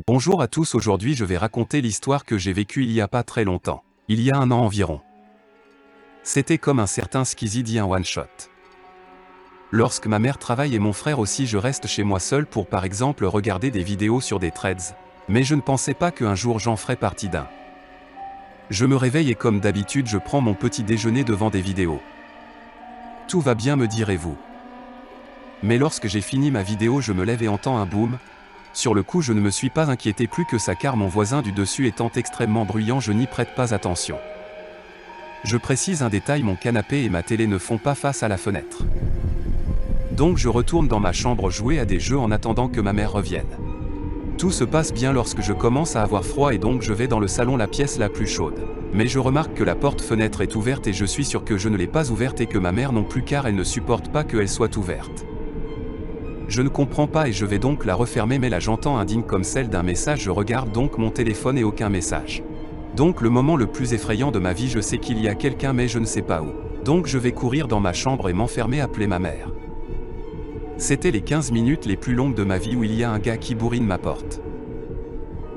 Bonjour à tous, aujourd'hui je vais raconter l'histoire que j'ai vécue il y a pas très longtemps. Il y a un an environ. C'était comme un certain Skizzy dit un one-shot. Lorsque ma mère travaille et mon frère aussi, je reste chez moi seul pour par exemple regarder des vidéos sur des threads. Mais je ne pensais pas qu'un jour j'en ferais partie d'un. Je me réveille et comme d'habitude je prends mon petit déjeuner devant des vidéos. Tout va bien, me direz-vous. Mais lorsque j'ai fini ma vidéo, je me lève et entends un boom. Sur le coup, je ne me suis pas inquiété plus que ça car mon voisin du dessus étant extrêmement bruyant, je n'y prête pas attention. Je précise un détail, mon canapé et ma télé ne font pas face à la fenêtre. Donc je retourne dans ma chambre jouer à des jeux en attendant que ma mère revienne. Tout se passe bien lorsque je commence à avoir froid et donc je vais dans le salon, la pièce la plus chaude. Mais je remarque que la porte-fenêtre est ouverte et je suis sûr que je ne l'ai pas ouverte et que ma mère non plus car elle ne supporte pas qu'elle soit ouverte. Je ne comprends pas et je vais donc la refermer, mais là j'entends un ding comme celle d'un message, je regarde donc mon téléphone et aucun message. Donc le moment le plus effrayant de ma vie, je sais qu'il y a quelqu'un mais je ne sais pas où. Donc je vais courir dans ma chambre et m'enfermer, appeler ma mère. C'était les 15 minutes les plus longues de ma vie où il y a un gars qui bourrine ma porte.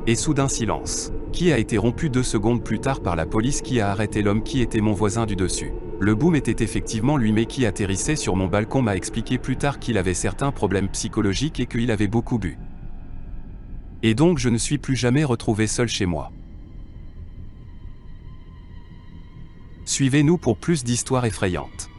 Et soudain silence, qui a été rompu 2 secondes plus tard par la police qui a arrêté l'homme qui était mon voisin du dessus. Le boom était effectivement lui, mais qui atterrissait sur mon balcon m'a expliqué plus tard qu'il avait certains problèmes psychologiques et qu'il avait beaucoup bu. Et donc je ne suis plus jamais retrouvé seul chez moi. Suivez-nous pour plus d'histoires effrayantes.